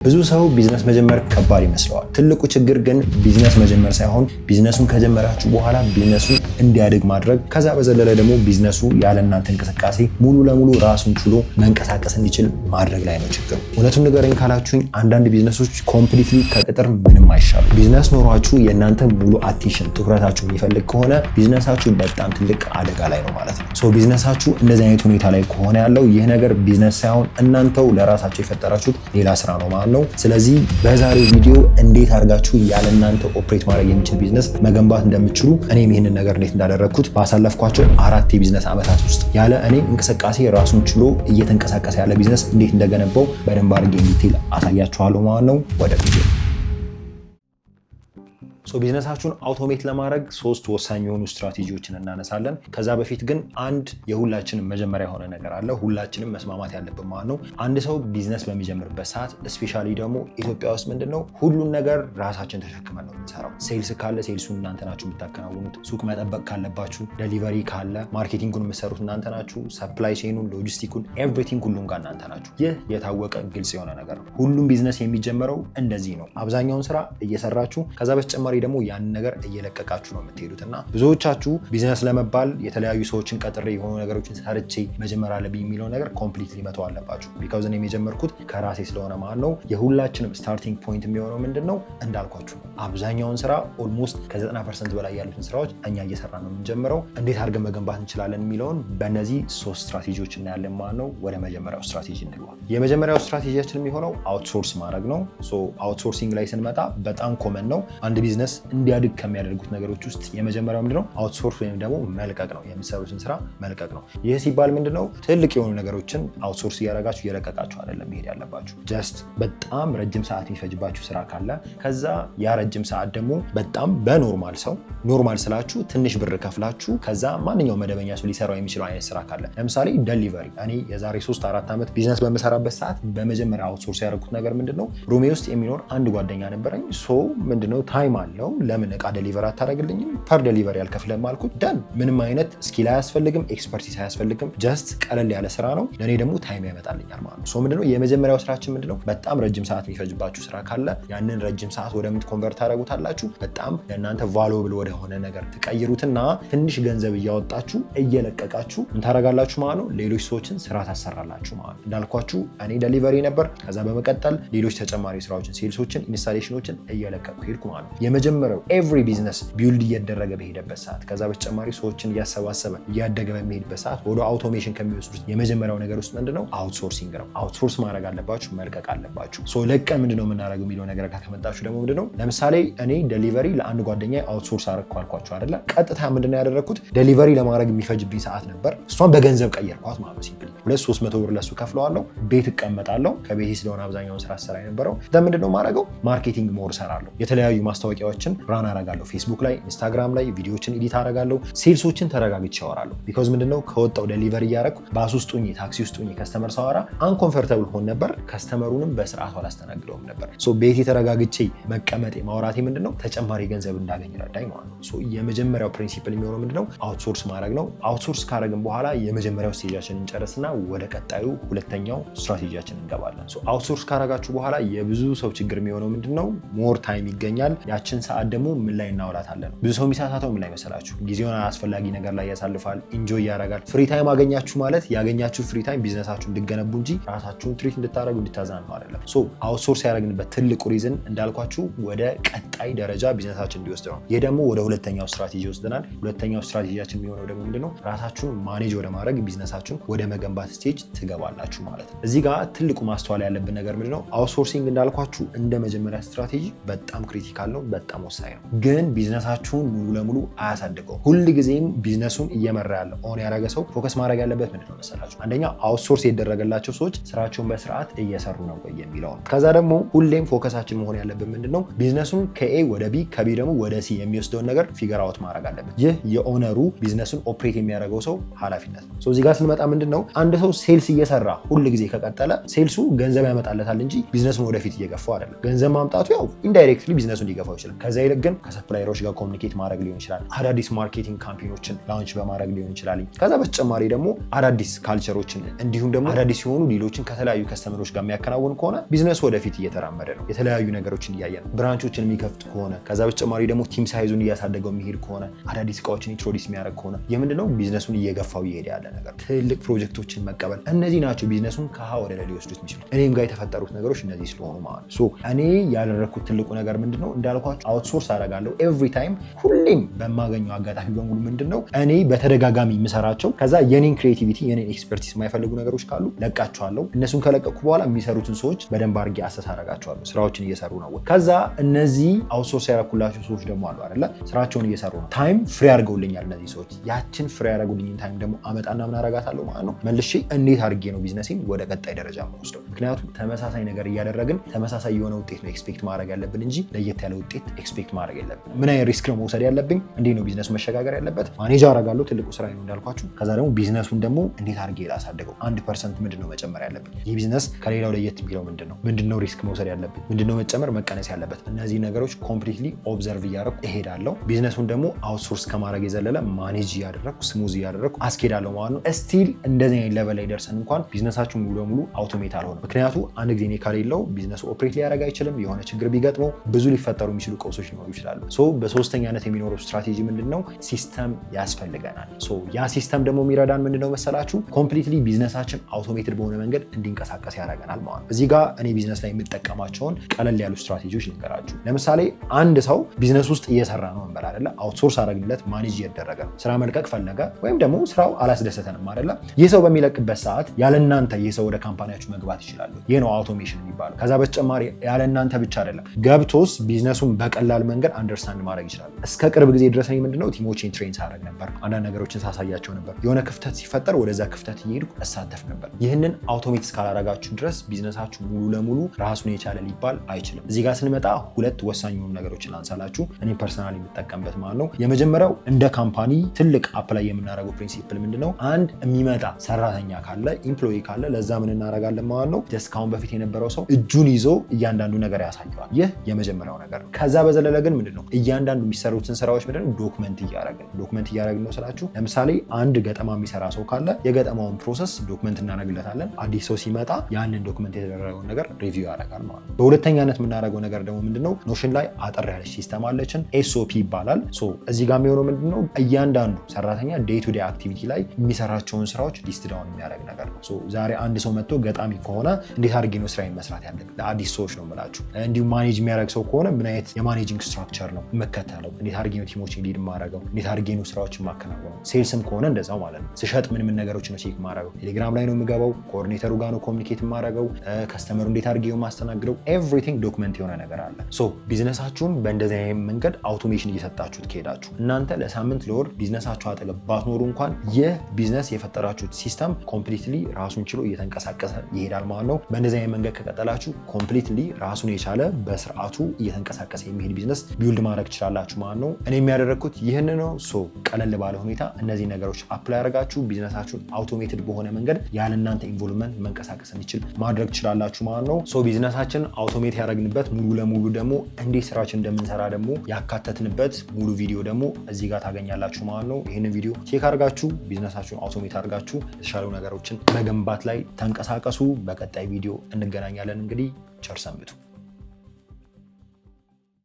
ብዙ ሰው ቢዝነስ መጀመር ከባድ ይመስለዋል። ትልቁ ችግር ግን ቢዝነስ መጀመር ሳይሆን ቢዝነሱን ከጀመራችሁ በኋላ ቢዝነሱን እንዲያድግ ማድረግ፣ ከዛ በዘለለ ደግሞ ቢዝነሱ ያለ እናንተ እንቅስቃሴ ሙሉ ለሙሉ ራሱን ችሎ መንቀሳቀስ እንዲችል ማድረግ ላይ ነው ችግሩ። እውነቱን ንገረኝ ካላችሁኝ አንዳንድ ቢዝነሶች ኮምፕሊትሊ ከቅጥር ምንም አይሻሉ። ቢዝነስ ኖሯችሁ የእናንተ ሙሉ አቴንሽን ትኩረታችሁ የሚፈልግ ከሆነ ቢዝነሳችሁ በጣም ትልቅ አደጋ ላይ ነው ማለት ነው። ሶ ቢዝነሳችሁ እንደዚህ አይነት ሁኔታ ላይ ከሆነ ያለው ይህ ነገር ቢዝነስ ሳይሆን እናንተው ለራሳችሁ የፈጠራችሁት ሌላ ስራ ነው ማለት ነው። ስለዚህ በዛሬው ቪዲዮ እንዴት አድርጋችሁ ያለ እናንተ ኦፕሬት ማድረግ የሚችል ቢዝነስ መገንባት እንደምትችሉ እኔም ይህንን ነገር እንዴት እንዳደረግኩት ባሳለፍኳቸው 4 የቢዝነስ ዓመታት ውስጥ ያለ እኔ እንቅስቃሴ ራሱን ችሎ እየተንቀሳቀሰ ያለ ቢዝነስ እንዴት እንደገነባው በደንብ አድርጌ ዲቴል አሳያችኋለሁ ማለት ነው። ወደ ቪዲዮ ቢዝነሳችሁን አውቶሜት ለማድረግ 3 ወሳኝ የሆኑ ስትራቴጂዎችን እናነሳለን። ከዛ በፊት ግን አንድ የሁላችንም መጀመሪያ የሆነ ነገር አለ፣ ሁላችንም መስማማት ያለብን ማለት ነው። አንድ ሰው ቢዝነስ በሚጀምርበት ሰዓት ስፔሻሊ ደግሞ ኢትዮጵያ ውስጥ ምንድነው ሁሉን ነገር ራሳችን ተሸክመን ነው የምንሰራው። ሴልስ ካለ ሴልሱን እናንተ ናችሁ የምታከናውኑት። ሱቅ መጠበቅ ካለባችሁ ዴሊቨሪ ካለ ማርኬቲንጉን የምትሰሩት እናንተ ናችሁ። ሰፕላይ ቼኑን፣ ሎጂስቲኩን፣ ኤቭሪቲንግ ሁሉም ጋር እናንተ ናችሁ። ይህ የታወቀ ግልጽ የሆነ ነገር ነው። ሁሉም ቢዝነስ የሚጀምረው እንደዚህ ነው። አብዛኛውን ስራ እየሰራችሁ ከዛ በተጨማሪ ደግሞ ያንን ነገር እየለቀቃችሁ ነው የምትሄዱት እና ብዙዎቻችሁ ቢዝነስ ለመባል የተለያዩ ሰዎችን ቀጥሬ የሆኑ ነገሮችን ሰርቼ መጀመር አለብኝ የሚለው ነገር ኮምፕሊትሊ መተው አለባችሁ። ቢካዝ እኔ የጀመርኩት ከራሴ ስለሆነ ማለት ነው። የሁላችንም ስታርቲንግ ፖይንት የሚሆነው ምንድን ነው እንዳልኳችሁ አብዛኛውን ስራ ኦልሞስት ከ90% በላይ ያሉትን ስራዎች እኛ እየሰራ ነው የምንጀምረው። እንዴት አድርገን መገንባት እንችላለን የሚለውን በእነዚህ 3 ስትራቴጂዎች እናያለን ማለት ነው። ወደ መጀመሪያው ስትራቴጂ እንግባ። የመጀመሪያው ስትራቴጂያችን የሚሆነው አውትሶርስ ማድረግ ነው። አውትሶርሲንግ ላይ ስንመጣ በጣም ኮመን ነው። አንድ ቢዝነስ እንዲያድግ ከሚያደርጉት ነገሮች ውስጥ የመጀመሪያው ምንድነው አውትሶርስ ወይም ደግሞ መልቀቅ ነው። የሚሰሩትን ስራ መልቀቅ ነው። ይህ ሲባል ምንድነው ትልቅ የሆኑ ነገሮችን አውትሶርስ እያደረጋችሁ እየለቀቃችሁ አይደለም መሄድ ያለባችሁ። ጀስት በጣም ረጅም ሰዓት የሚፈጅባችሁ ስራ ካለ ከዛ ያ ረጅም ሰዓት ደግሞ በጣም በኖርማል ሰው ኖርማል ስላችሁ ትንሽ ብር ከፍላችሁ ከዛ ማንኛውም መደበኛ ሰው ሊሰራው የሚችለው አይነት ስራ ካለ ለምሳሌ ዴሊቨሪ። እኔ የዛሬ 3-4 ዓመት ቢዝነስ በምሰራበት ሰዓት በመጀመሪያ አውትሶርስ ያደረኩት ነገር ምንድነው ሩሜ ውስጥ የሚኖር አንድ ጓደኛ ነበረኝ። ምንድነው ታይም አለው ለምን እቃ ዴሊቨር አታደርግልኝም? ፐር ዴሊቨሪ አልከፍለም አልኩት። ደን ምንም አይነት ስኪል አያስፈልግም፣ ኤክስፐርቲስ አያስፈልግም። ጀስት ቀለል ያለ ስራ ነው። ለእኔ ደግሞ ታይም ያመጣልኛል ማለት ነው። ምንድነው የመጀመሪያው ስራችን ምንድነው በጣም ረጅም ሰዓት የሚፈጅባችሁ ስራ ካለ ያንን ረጅም ሰዓት ወደምት ኮንቨርት ታደርጉታላችሁ። በጣም ለእናንተ ቫሉብል ወደሆነ ነገር ትቀይሩትና ትንሽ ገንዘብ እያወጣችሁ እየለቀቃችሁ ምን ታደርጋላችሁ ማለት ነው። ሌሎች ሰዎችን ስራ ታሰራላችሁ ማለት ነው። እንዳልኳችሁ እኔ ዴሊቨሪ ነበር። ከዛ በመቀጠል ሌሎች ተጨማሪ ስራዎችን፣ ሴልሶችን፣ ኢንስታሌሽኖችን እየለቀቁ ሄድኩ ማለት ነው። የመጀመሪያው ኤቭሪ ቢዝነስ ቢልድ እየደረገ በሄደበት ሰዓት ከዛ በተጨማሪ ሰዎችን እያሰባሰበ እያደገ በሚሄድበት ሰዓት ወደ አውቶሜሽን ከሚወስዱት የመጀመሪያው ነገር ውስጥ ምንድነው አውትሶርሲንግ ነው። አውትሶርስ ማድረግ አለባችሁ፣ መልቀቅ አለባችሁ። ለቀን ምንድነው የምናደርገው የሚለው ነገር ጋር ከመጣችሁ ደግሞ ምንድነው ለምሳሌ እኔ ዴሊቨሪ ለአንድ ጓደኛ አውትሶርስ አደረግኩ አልኳችሁ አይደለ? ቀጥታ ምንድነው ያደረግኩት ዴሊቨሪ ለማድረግ የሚፈጅብኝ ሰዓት ነበር። እሷን በገንዘብ ቀየርኳት ማለት ነው። ሲምፕሊ 200-300 ብር ለሱ ከፍለዋለሁ። ቤት እቀመጣለሁ። ከቤቴ ስለሆነ አብዛኛውን ስራ ሰራ የነበረው ምንድነው ማድረገው ማርኬቲንግ ሞር ሰራለሁ። የተለያዩ ማስታወቂያዎችን ራን አረጋለሁ። ፌስቡክ ላይ፣ ኢንስታግራም ላይ ቪዲዮዎችን ኤዲት አረጋለሁ። ሴልሶችን ተረጋግቼ አወራለሁ። ቢኮዝ ምንድነው ከወጣው ዴሊቨሪ እያደረኩ ባስ ውስጥ ሆኜ ታክሲ ውስጥ ሆኜ ከስተመር ሳወራ አንኮምፎርታብል ሆን ነበር። ከስተመሩንም በስርዓቱ አላስተናግደውም ነበር። ቤቴ ተረጋግቼ መቀመጤ ማውራቴ ምንድነው ተጨማሪ ገንዘብ እንዳገኝ ረዳኝ ማለት ነው። የመጀመሪያው ፕሪንሲፕል የሚሆነው ምንድነው አውትሶርስ ማድረግ ነው። አውትሶርስ ካረግን በኋላ የመጀመሪያው ስቴጃችንን እንጨርስና ወደ ቀጣዩ ሁለተኛው ስትራቴጂያችን እንገባለን። አውትሶርስ ካረጋችሁ በኋላ የብዙ ሰው ችግር የሚሆነው ምንድነው ሞር ታይም ይገኛል። ያችን ሰዓት ደግሞ ምን ላይ እናውላታለን? ብዙ ሰው የሚሳሳተው ምን ላይ መሰላችሁ? ጊዜውን አስፈላጊ ነገር ላይ ያሳልፋል፣ ኢንጆይ ያደርጋል። ፍሪ ታይም አገኛችሁ ማለት ያገኛችሁ ፍሪ ታይም ቢዝነሳችሁን እንድገነቡ እንጂ ራሳችሁን ትሪት እንድታደርጉ እንድታዝናኑ አይደለም። አውትሶርስ ያደረግንበት ትልቁ ሪዝን እንዳልኳችሁ ወደ ቀጣይ ደረጃ ቢዝነሳችን እንዲወስድ ነው። ይህ ደግሞ ወደ ሁለተኛው ስትራቴጂ ይወስደናል። ሁለተኛው ስትራቴጂያችን የሚሆነው ደግሞ ምንድነው ራሳችሁን ማኔጅ ወደ ማድረግ ቢዝነሳችሁን ወደ መገንባት ስቴጅ ትገባላችሁ ማለት ነው። እዚህ ጋር ትልቁ ማስተዋል ያለብን ነገር ምንድነው አውትሶርሲንግ እንዳልኳችሁ እንደ መጀመሪያ ስትራቴጂ በጣም ክሪቲካል ነው፣ በጣም ወሳኝ ነው። ግን ቢዝነሳችሁን ሙሉ ለሙሉ አያሳድገው። ሁልጊዜም ቢዝነሱን እየመራ ያለው ኦን ያደረገ ሰው ፎከስ ማድረግ ያለበት ምንድነው መሰላችሁ? አንደኛ አውትሶርስ የተደረገላቸው ሰዎች ስራቸውን በስርዓት እየሰሩ ነው የሚለው ነው። ከዛ ደግሞ ሁሌም ፎከሳችን መሆን ያለበት ምንድነው ቢዝነሱን ከኤ ወደ ቢ ከቢ ደግሞ ወደ ሲ የሚወስደውን ነገር ፊገር አውት ማድረግ አለበት። ይህ የኦነሩ ቢዝነሱን ኦፕሬት የሚያደርገው ሰው ኃላፊነት ነው። እዚህ ጋር ስንመጣ ምንድነው አንድ ሰው ሴልስ እየሰራ ሁልጊዜ ከቀጠለ ሴልሱ ገንዘብ ያመጣለታል እንጂ ቢዝነሱን ወደፊት እየገፋው አይደለም። ገንዘብ ማምጣቱ ያው ኢንዳይሬክትሊ ቢዝነሱን ሊገፋው ይችላል። ከዛ ይልቅ ግን ከሰፕላየሮች ጋር ኮሚኒኬት ማድረግ ሊሆን ይችላል። አዳዲስ ማርኬቲንግ ካምፔኖችን ላውንች በማድረግ ሊሆን ይችላል። ከዛ በተጨማሪ ደግሞ አዳዲስ ካልቸሮችን እንዲሁም ደግሞ አዳዲስ የሆኑ ዲሎችን ከተለያዩ ከስተመሮች ጋር የሚያከናውን ከሆነ ቢዝነሱ ወደፊት እየተራመደ ነው። የተለያዩ ነገሮችን እያየ ነው። ብራንቾችን የሚከፍት ከሆነ ከዛ በተጨማሪ ደግሞ ቲም ሳይዙን እያሳደገው የሚሄድ ከሆነ አዳዲስ እቃዎችን ኢንትሮዲስ የሚያደርግ ከሆነ የምንድነው ቢዝነሱን እየገፋው እየሄደ ያለ ነገር። ትልቅ ፕሮጀክቶችን መቀበል እነዚህ ናቸው ቢዝነሱን ከሀ ወደ ላይ ሊወስዱት የሚችሉ። እኔም ጋር የተፈጠሩት ነገሮች እነዚህ ስለሆኑ ማለት ነው። እኔ ያደረኩት ትልቁ ነገር ምንድነው እንዳልኳችሁ አውትሶርስ አደርጋለሁ ኤቭሪ ታይም። ሁሌም በማገኘው አጋጣሚ በሙሉ ምንድነው እኔ በተደጋጋሚ የምሰራቸው ከዛ የኔን ክሬቲቪቲ የኔን ኤክስፐርቲስ የማይፈልጉ ነገሮች ካሉ ለቃቸዋለሁ። እነሱን ከለቀኩ በኋላ የሚሰሩትን ሰዎች በደንብ አድርጌ አሰስ አደርጋቸዋለሁ። ስራዎችን እየሰሩ ነው። ከዛ እነዚህ አውትሶርስ ያደረኩላቸው ሰዎች ደግሞ አሉ አይደለ? ስራቸውን እየሰሩ ነው። ታይም ፍሪ አድርገውልኛል እነዚህ ሰዎች። ያችን ፍሪ ያደረጉልኝን ታይም ደግሞ አመጣና ምን አደርጋታለሁ ማለት ነው መልሼ እንዴት አድርጌ ነው ቢዝነሴን ወደ ቀጣይ ደረጃ የምወስደው። ምክንያቱም ተመሳሳይ ነገር እያደረግን ተመሳሳይ የሆነ ውጤት ነው ኤክስፔክት ማድረግ ያለብን እንጂ ለየት ያለ ውጤት ኤክስፔክት ማድረግ የለብን። ምን አይነት ሪስክ ነው መውሰድ ያለብኝ? እንዴት ነው ቢዝነሱ መሸጋገር ያለበት? ማኔጅ አደርጋለሁ። ትልቁ ስራ ነው እንዳልኳችሁ። ከዛ ደግሞ ቢዝነሱን ደግሞ እንዴት አድርጌ ላሳድገው። 1% ምንድነው መጨመር ያለብን? ይህ ቢዝነስ ከሌላው ለየት የሚለው ምንድነው ሪስክ መውሰድ ያለብን? ምንድነው መጨመር መቀነስ ያለበት? እነዚህ ነገሮች ኮምፕሊትሊ ኦብዘርቭ እያደረኩ እሄዳለሁ። ቢዝነሱን ደግሞ አውትሶርስ ከማድረግ የዘለለ ማኔጅ እያደረኩ ስሙዝ እያደረኩ አስኬዳለሁ ማለት ነው። ስቲል እንደዚህ አይነት ሌቨል ላይ ደርሰን እንኳን ቢዝነሳችሁ ሙሉ በሙሉ አውቶሜት አልሆነም። ምክንያቱ አንድ ጊዜ እኔ ከሌለው ቢዝነሱ ኦፕሬት ሊያደርግ አይችልም። የሆነ ችግር ቢገጥመው ብዙ ሊፈጠሩ የሚችሉ ቀውሶች ሊኖሩ ይችላሉ። በሶስተኛነት የሚኖረው ስትራቴጂ ምንድነው? ሲስተም ያስፈልገናል። ያ ሲስተም ደግሞ የሚረዳን ምንድነው መሰላችሁ? ኮምፕሊትሊ ቢዝነሳችን አውቶሜትድ በሆነ መንገድ እንዲንቀሳቀስ ያደርገናል ማለት ነው። እዚህ ጋር እኔ ቢዝነስ ላይ የምጠቀማቸውን ቀለል ያሉ ስትራቴጂዎች ልንገራችሁ። ለምሳሌ አንድ ሰው ቢዝነስ ውስጥ እየሰራ ነው እንበል አይደለ? አውትሶርስ አደረግንለት፣ ማኔጅ እያደረገ ነው። ስራ መልቀቅ ፈለገ ወይም ደግሞ ስራው አላስደሰተንም አይደለ? ይህ ሰው በሚለቅበት ሰዓት ያለ እናንተ ይህ ሰው ወደ ካምፓኒያችሁ መግባት ይችላል። ይህ ነው አውቶሜሽን የሚባለው። ከዛ በተጨማሪ ያለ እናንተ ብቻ አይደለም ገብቶስ ቢዝነሱን በቀላል መንገድ አንደርስታንድ ማድረግ ይችላል። እስከ ቅርብ ጊዜ ድረስ እኔ ምንድነው ቲሞቼን ትሬን ሳደርግ ነበር። አንዳንድ ነገሮችን ሳሳያቸው ነበር። የሆነ ክፍተት ሲፈጠር ወደዛ ክፍተት እየሄድኩ እሳተፍ ነበር። ይህንን አውቶሜት እስካላረጋችሁ ድረስ ቢዝነሳችሁ ሙሉ ለሙሉ ራሱን የቻለ ሊባል አይችልም። እዚህ ጋር ስንመጣ ሁለት ወሳኝ የሆኑ ነገሮችን ላንሳላችሁ። እኔ ፐርሰናሊ የምጠቀምበት ማለት ነው። የመጀመሪያው እንደ ካምፓኒ ትልቅ አፕላይ የምናደርገው ፕሪንሲፕል ምንድነው? አንድ የሚመጣ ሰራተኛ ካለ ኢምፕሎይ ካለ ለዛ ምን እናደርጋለን ማለት ነው። እስካሁን በፊት የነበረው ሰው እጁን ይዞ እያንዳንዱ ነገር ያሳየዋል። ይህ የመጀመሪያው ነገር ነው። ከዛ በዘለለ ግን ምንድነው እያንዳንዱ የሚሰሩትን ስራዎች ምንድነው ዶክመንት እያደረግን ነው ስላችሁ፣ ለምሳሌ አንድ ገጠማ የሚሰራ ሰው ካለ የገጠማውን ፕሮሰስ ዶክመንት እናደርግለታለን። አዲስ ሰው ሲመጣ ያንን ዶክመንት የተደረገውን ነገር ሪቪው ያደርጋል ማለት ነው። በሁለተኛነት የምናደርገው ነገር ደግሞ ምንድነው ኖሽን ላይ አጠር ያለች ሲስተም አለችን፣ ኤስኦፒ ይባላል። እዚህ ጋር የሚሆነው ምንድነው እያንዳንዱ ሰራተኛ ዴይ ቱ ዴይ አክቲቪቲ ላይ የሚሰራቸውን ስራዎች ሊስት ዳውን የሚያደርግ ነገር ነው። ዛሬ አንድ ሰው መጥቶ ገጣሚ ከሆነ እንዴት አድርጌ ነው ስራዬን መስራት ያለብን? ለአዲስ ሰዎች ነው የምላችሁ። እንዲሁም ማኔጅ የሚያደርግ ሰው ከሆነ ምን አይነት የማኔጂንግ ስትራክቸር ነው የምከተለው? እንዴት አድርጌ ነው ቲሞችን ሊድ ማድረገው? እንዴት አድርጌ ነው ስራዎችን ማከናወነው? ሴልስም ከሆነ እንደዛው ማለት ነው። ስሸጥ ምን ነገሮችን ነው ቼክ ማድረገው? ቴሌግራም ላይ ነው የምገባው? ኮኦርዲኔተሩ ጋር ነው ኮሚኒኬት ማድረገው? ከስተመሩ እንዴት አድርጌ ነው ማስተናግደው? ኤቭሪቲንግ ዶክመንት የሆነ ነገር አለ። ቢዝነሳችሁን በእንደዚህ አይነት መንገድ አውቶሜሽን እየሰጣችሁት ከሄዳችሁ እናንተ ለሳምንት ለወር ቢዝነሳችሁ አጠገብ ባትኖሩ እንኳን ይህ ቢዝነስ የፈጠራችሁት ሲስተም ኮምፕሊትሊ ራሱን ችሎ እየተንቀሳቀሰ ይሄዳል ማለት ነው። በእንደዚህ አይነት መንገድ ከቀጠላችሁ ኮምፕሊትሊ ራሱን የቻለ በስርዓቱ እየተንቀሳቀሰ የሚሄድ ቢዝነስ ቢውልድ ማድረግ ትችላላችሁ ማለት ነው። እኔ የሚያደረግኩት ይህን ነው። ቀለል ባለ ሁኔታ እነዚህ ነገሮች አፕላይ ያደርጋችሁ ቢዝነሳችሁን አውቶሜትድ በሆነ መንገድ ያለ እናንተ ኢንቮልቭመንት መንቀሳቀስ እንዲችል ማድረግ ትችላላችሁ ማለት ነው። ቢዝነሳችን አውቶሜት ያደረግንበት ሙሉ ለሙሉ ደግሞ እንዴት ስራችን እንደምንሰራ ደግሞ ያካተትንበት ሙሉ ቪዲዮ ደግሞ እዚህ ጋር ታገኛላችሁ ማለት ነው። ይህንን ቪዲዮ ቼክ አድርጋችሁ ቢዝነሳችሁን አውቶሜት አድርጋችሁ የተሻሉ ነገሮችን መገንባት ላይ ተንቀሳቀሱ። በቀጣይ ቪዲዮ እንገናኛለን። እንግዲህ ቸር ሰንብቱ።